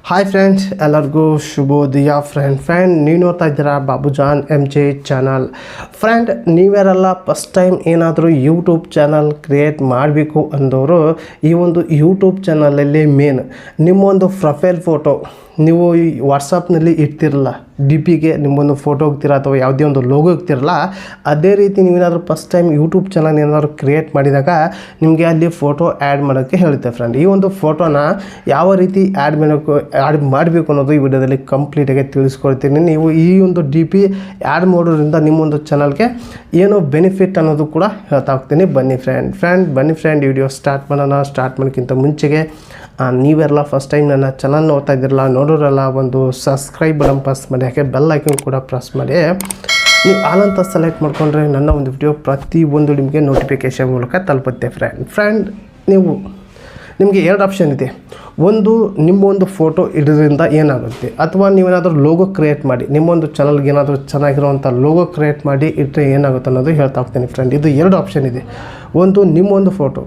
Hi friends, ಎಲ್ಲರಿಗೂ ಶುಭೋದಯ. Friend ನೀವು ನೋಡ್ತಾ ಇದ್ದೀರಾ ಬಾಬುಜಾನ್ MJ ಚಾನಲ್. ಫ್ರೆಂಡ್, ನೀವ್ಯಾರೆಲ್ಲ ಫಸ್ಟ್ ಟೈಮ್ ಏನಾದರೂ ಯೂಟ್ಯೂಬ್ ಚಾನಲ್ ಕ್ರಿಯೇಟ್ ಮಾಡಬೇಕು ಅಂದವರು ಈ ಒಂದು ಯೂಟ್ಯೂಬ್ ಚಾನಲಲ್ಲಿ ಮೇನ್ ನಿಮ್ಮೊಂದು ಪ್ರೊಫೈಲ್ ಫೋಟೋ ನೀವು ಈ ವಾಟ್ಸಪ್ನಲ್ಲಿ ಇಡ್ತಿರಲ್ಲ, DPಗೆ ನಿಮ್ಮೊಂದು ಫೋಟೋ ಹೋಗ್ತೀರಾ ಅಥವಾ ಯಾವುದೇ ಒಂದು ಲೋಗೋ ಹೋಗ್ತಿರಲ್ಲ, ಅದೇ ರೀತಿ ನೀವೇನಾದರೂ ಫಸ್ಟ್ ಟೈಮ್ ಯೂಟ್ಯೂಬ್ ಚಾನಲ್ ಏನಾದರೂ ಕ್ರಿಯೇಟ್ ಮಾಡಿದಾಗ ನಿಮಗೆ ಅಲ್ಲಿ ಫೋಟೋ ಆ್ಯಡ್ ಮಾಡೋಕ್ಕೆ ಹೇಳುತ್ತೆ. ಫ್ರೆಂಡ್, ಈ ಒಂದು ಫೋಟೋನ ಯಾವ ರೀತಿ ಆ್ಯಡ್ ಮಾಡಬೇಕು ಅನ್ನೋದು ಈ ವಿಡಿಯೋದಲ್ಲಿ ಕಂಪ್ಲೀಟಾಗಿ ತಿಳಿಸ್ಕೊಡ್ತೀನಿ. ನೀವು ಈ ಒಂದು DP ಆ್ಯಡ್ ಮಾಡೋದ್ರಿಂದ ನಿಮ್ಮೊಂದು ಚಾನಲ್ಗೆ ಏನೋ ಬೆನಿಫಿಟ್ ಅನ್ನೋದು ಕೂಡ ಹೇಳ್ತಾ ಹೋಗ್ತೀನಿ. ಬನ್ನಿ ಫ್ರೆಂಡ್ ವಿಡಿಯೋ ಸ್ಟಾರ್ಟ್ ಮಾಡೋಣ. ಸ್ಟಾರ್ಟ್ ಮಾಡೋಕ್ಕಿಂತ ಮುಂಚೆಗೆ ನೀವೆಲ್ಲ ಫಸ್ಟ್ ಟೈಮ್ ನನ್ನ ಚಾನಲ್ ನೋಡ್ತಾ ಇದ್ದಿರಲ್ಲ, ನೋಡೋರೆಲ್ಲ ಒಂದು ಸಬ್ಸ್ಕ್ರೈಬ್ ಬಟನ್ ಪ್ರೆಸ್ ಮಾಡಿ, ಹಾಗೆ ಬೆಲ್ ಐಕನ್ ಕೂಡ ಪ್ರೆಸ್ ಮಾಡಿ. ನೀವು ಆಲಂತ ಸೆಲೆಕ್ಟ್ ಮಾಡಿಕೊಂಡ್ರೆ ನನ್ನ ಒಂದು ವಿಡಿಯೋ ಪ್ರತಿಯೊಂದು ನಿಮಗೆ ನೋಟಿಫಿಕೇಷನ್ ಮೂಲಕ ತಲುಪುತ್ತೆ. ಫ್ರೆಂಡ್, ನಿಮಗೆ ಎರಡು ಆಪ್ಷನ್ ಇದೆ. ಒಂದು, ನಿಮ್ಮೊಂದು ಫೋಟೋ ಇಡೋದ್ರಿಂದ ಏನಾಗುತ್ತೆ, ಅಥವಾ ನೀವೇನಾದರೂ ಲೋಗೋ ಕ್ರಿಯೇಟ್ ಮಾಡಿ ನಿಮ್ಮೊಂದು ಚಾನಲ್ಗೆ ಏನಾದರೂ ಚೆನ್ನಾಗಿರುವಂಥ ಲೋಗೋ ಕ್ರಿಯೇಟ್ ಮಾಡಿ ಇಟ್ಟರೆ ಏನಾಗುತ್ತೆ ಅನ್ನೋದು ಹೇಳ್ತಾ ಹೋಗ್ತೀನಿ. ಫ್ರೆಂಡ್, ಇದು ಎರಡು ಆಪ್ಷನ್ ಇದೆ. ಒಂದು, ನಿಮ್ಮೊಂದು ಫೋಟೋ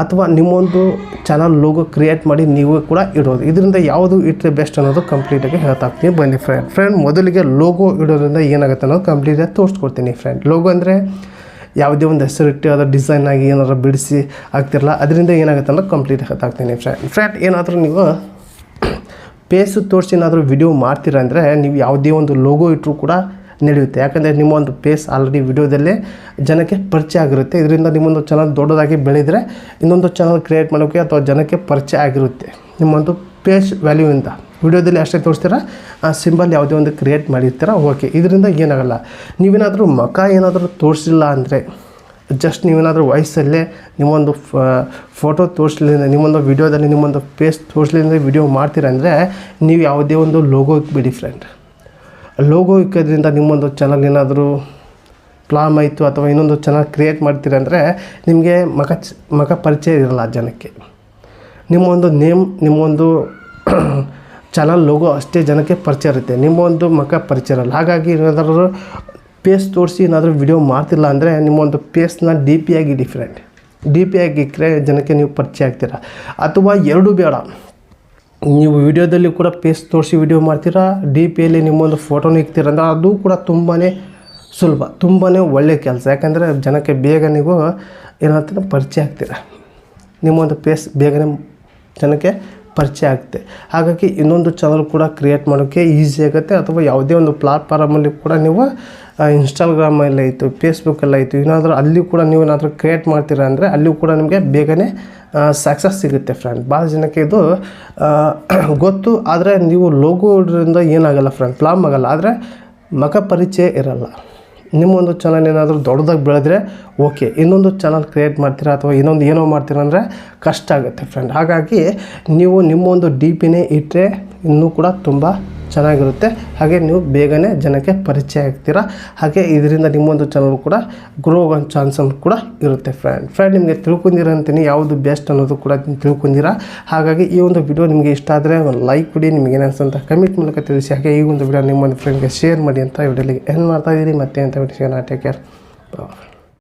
ಅಥವಾ ನಿಮ್ಮೊಂದು ಚಾನಲ್ ಲೋಗೋ ಕ್ರಿಯೇಟ್ ಮಾಡಿ ನೀವು ಕೂಡ ಇಡೋದು. ಇದರಿಂದ ಯಾವುದು ಇಟ್ಟರೆ ಬೆಸ್ಟ್ ಅನ್ನೋದು ಕಂಪ್ಲೀಟಾಗಿ ಹೇಳ್ತಾ ಹೋಗ್ತೀನಿ. ಬನ್ನಿ ಫ್ರೆಂಡ್, ಮೊದಲಿಗೆ ಲೋಗೋ ಇಡೋದ್ರಿಂದ ಏನಾಗುತ್ತೆ ಅನ್ನೋದು ಕಂಪ್ಲೀಟಾಗಿ ತೋರಿಸ್ಕೊಡ್ತೀನಿ. ಫ್ರೆಂಡ್, ಲೋಗೋ ಅಂದರೆ ಯಾವುದೇ ಒಂದು ಹೆಸರಿಟ್ಟು ಅದರ ಡಿಸೈನ್ ಆಗಿ ಏನಾದರೂ ಬಿಡಿಸಿ ಆಗ್ತಿರಲ್ಲ, ಅದರಿಂದ ಏನಾಗುತ್ತೆ ಅನ್ನೋದು ಕಂಪ್ಲೀಟಾಗಿ ಹೇಳ್ತಾಗ್ತೀನಿ. ಫ್ರೆಂಡ್, ಏನಾದರೂ ನೀವು ಪೇಸು ತೋರಿಸಿ ಏನಾದರೂ ವಿಡಿಯೋ ಮಾಡ್ತೀರ ಅಂದರೆ ನೀವು ಯಾವುದೇ ಒಂದು ಲೋಗೋ ಇಟ್ಟರೂ ಕೂಡ ನಡೆಯುತ್ತೆ. ಯಾಕಂದರೆ ನಿಮ್ಮ ಒಂದು ಪೇಸ್ ಆಲ್ರೆಡಿ ವಿಡಿಯೋದಲ್ಲೇ ಜನಕ್ಕೆ ಪರಿಚಯ ಆಗಿರುತ್ತೆ. ಇದರಿಂದ ನಿಮ್ಮೊಂದು ಚಾನಲ್ ದೊಡ್ಡದಾಗಿ ಬೆಳೆದರೆ ಇನ್ನೊಂದು ಚಾನಲ್ ಕ್ರಿಯೇಟ್ ಮಾಡೋಕ್ಕೆ ಅಥವಾ ಜನಕ್ಕೆ ಪರಿಚಯ ಆಗಿರುತ್ತೆ. ನಿಮ್ಮೊಂದು ಪೇಸ್ ವ್ಯಾಲ್ಯೂಯಿಂದ ವಿಡಿಯೋದಲ್ಲಿ ಅಷ್ಟೇ ತೋರಿಸ್ತೀರ, ಆ ಸಿಂಬಲ್ ಯಾವುದೇ ಒಂದು ಕ್ರಿಯೇಟ್ ಮಾಡಿರ್ತೀರ, ಓಕೆ. ಇದರಿಂದ ಏನಾಗಲ್ಲ. ನೀವೇನಾದರೂ ಮುಖ ಏನಾದರೂ ತೋರಿಸಿಲ್ಲ ಅಂದರೆ, ಜಸ್ಟ್ ನೀವೇನಾದರೂ ವಾಯ್ಸಲ್ಲೇ ನಿಮ್ಮೊಂದು ಫೋಟೋ ತೋರಿಸ್ಲಿಲ್ಲ, ನಿಮ್ಮೊಂದು ವಿಡಿಯೋದಲ್ಲಿ ನಿಮ್ಮೊಂದು ಪೇಸ್ ತೋರಿಸ್ಲಿಲ್ಲ ವಿಡಿಯೋ ಮಾಡ್ತೀರ ಅಂದರೆ ನೀವು ಯಾವುದೇ ಒಂದು ಲೋಗೋ ಇಕ್ಬಿಡಿ. ಫ್ರೆಂಡ್, ಲೋಗೋ ಇಕ್ಕೋದ್ರಿಂದ ನಿಮ್ಮೊಂದು ಚಾನಲ್ ಏನಾದರೂ ಪ್ಲಾಮ್ ಆಯಿತು ಅಥವಾ ಇನ್ನೊಂದು ಚಾನಲ್ ಕ್ರಿಯೇಟ್ ಮಾಡ್ತೀರ ಅಂದರೆ ನಿಮಗೆ ಮುಖ ಪರಿಚಯ ಇರಲ್ಲ ಜನಕ್ಕೆ. ನಿಮ್ಮೊಂದು ನೇಮ್, ನಿಮ್ಮೊಂದು ಚಾನಲ್ ಲೋಗೋ ಅಷ್ಟೇ ಜನಕ್ಕೆ ಪರಿಚಯ ಇರುತ್ತೆ, ನಿಮ್ಮೊಂದು ಮುಖ ಪರಿಚಯ ಇರಲ್ಲ. ಹಾಗಾಗಿ ಏನಾದರೂ ಪೇಸ್ ತೋರಿಸಿ ಏನಾದರೂ ವಿಡಿಯೋ ಮಾಡ್ತಿಲ್ಲ ಅಂದರೆ ನಿಮ್ಮೊಂದು ಪೇಸ್ನ DP ಆಗಿ ಡಿಫ್ರೆಂಟ್ DP ಆಗಿ ಇಕ್ಕರೆ ಜನಕ್ಕೆ ನೀವು ಪರಿಚಯ ಆಗ್ತೀರ. ಅಥವಾ ಎರಡೂ ಬೇಡ, ನೀವು ವಿಡಿಯೋದಲ್ಲಿ ಕೂಡ ಪೇಸ್ ತೋರಿಸಿ ವಿಡಿಯೋ ಮಾಡ್ತೀರಾ, DPಯಲ್ಲಿ ನಿಮ್ಮೊಂದು ಫೋಟೋನ ಇಕ್ತೀರ ಅಂದರೆ ಅದು ಕೂಡ ತುಂಬಾ ಸುಲಭ, ತುಂಬಾ ಒಳ್ಳೆಯ ಕೆಲಸ. ಯಾಕಂದರೆ ಜನಕ್ಕೆ ಬೇಗ ನೀವು ಏನಾಗ್ತದೆ ಪರಿಚಯ ಆಗ್ತೀರ, ನಿಮ್ಮೊಂದು ಪೇಸ್ ಬೇಗನೆ ಜನಕ್ಕೆ ಪರಿಚಯ ಆಗುತ್ತೆ. ಹಾಗಾಗಿ ಇನ್ನೊಂದು ಚಾನಲ್ ಕೂಡ ಕ್ರಿಯೇಟ್ ಮಾಡೋಕ್ಕೆ ಈಸಿ ಆಗುತ್ತೆ. ಅಥವಾ ಯಾವುದೇ ಒಂದು ಪ್ಲಾಟ್ಫಾರ್ಮಲ್ಲಿ ಕೂಡ ನೀವು ಇನ್ಸ್ಟಾಗ್ರಾಮಲ್ಲಿ ಆಯಿತು, ಫೇಸ್ಬುಕ್ಕಲ್ಲಿ ಆಯಿತು, ಏನಾದರೂ ಅಲ್ಲಿ ಕೂಡ ನೀವು ಏನಾದರೂ ಕ್ರಿಯೇಟ್ ಮಾಡ್ತೀರ ಅಂದರೆ ಅಲ್ಲಿಯೂ ಕೂಡ ನಿಮಗೆ ಬೇಗನೆ ಸಕ್ಸಸ್ ಸಿಗುತ್ತೆ. ಫ್ರೆಂಡ್, ಭಾಳ ಜನಕ್ಕೆ ಇದು ಗೊತ್ತು, ಆದರೆ ನೀವು ಲೋಗೋ ಇಡೋದ್ರಿಂದ ಏನಾಗಲ್ಲ ಫ್ರೆಂಡ್, ಪ್ಲಾಮ್ ಆಗಲ್ಲ. ಆದರೆ ಮುಖ ಪರಿಚಯ ಇರಲ್ಲ. ನಿಮ್ಮೊಂದು ಚಾನಲ್ ಏನಾದರೂ ದೊಡ್ಡದಾಗಿ ಬೆಳೆದ್ರೆ ಓಕೆ, ಇನ್ನೊಂದು ಚಾನಲ್ ಕ್ರಿಯೇಟ್ ಮಾಡ್ತೀರಾ ಅಥವಾ ಇನ್ನೊಂದು ಏನೋ ಮಾಡ್ತೀರ ಅಂದರೆ ಕಷ್ಟ ಆಗುತ್ತೆ. ಫ್ರೆಂಡ್, ಹಾಗಾಗಿ ನೀವು ನಿಮ್ಮೊಂದು DPನೇ ಇಟ್ಟರೆ ಇನ್ನೂ ಕೂಡ ತುಂಬ ಚೆನ್ನಾಗಿರುತ್ತೆ. ಹಾಗೆ ನೀವು ಬೇಗನೆ ಜನಕ್ಕೆ ಪರಿಚಯ ಆಗ್ತೀರಾ. ಹಾಗೆ ಇದರಿಂದ ನಿಮ್ಮೊಂದು ಚಾನಲ್ ಕೂಡ ಗ್ರೋ ಆಗೋ ಚಾನ್ಸನ್ನು ಕೂಡ ಇರುತ್ತೆ. ಫ್ರೆಂಡ್, ನಿಮಗೆ ತಿಳ್ಕೊಂಡಿರಂತೀನಿ ಯಾವುದು ಬೆಸ್ಟ್ ಅನ್ನೋದು ಕೂಡ ತಿಳ್ಕೊಂಡಿರಾ. ಹಾಗಾಗಿ ಈ ಒಂದು ವಿಡಿಯೋ ನಿಮಗೆ ಇಷ್ಟ ಆದರೆ ಒಂದು ಲೈಕ್ ಕೊಡಿ, ನಿಮಗೆ ಏನಿಸ್ತು ಅಂತ ಕಮೆಂಟ್ ಮೂಲಕ ತಿಳಿಸಿ. ಹಾಗೆ ಈ ಒಂದು ವಿಡಿಯೋ ನಿಮ್ಮೊಂದು ಫ್ರೆಂಡ್ಗೆ ಶೇರ್ ಮಾಡಿ ಅಂತ ವಿಡಿಯೋಲಿಗೆ ಏನು ಮಾಡ್ತಾಯಿದ್ದೀರಿ ಮತ್ತೆ ಅಂತ ವಿಡಿಯೋ. Take care.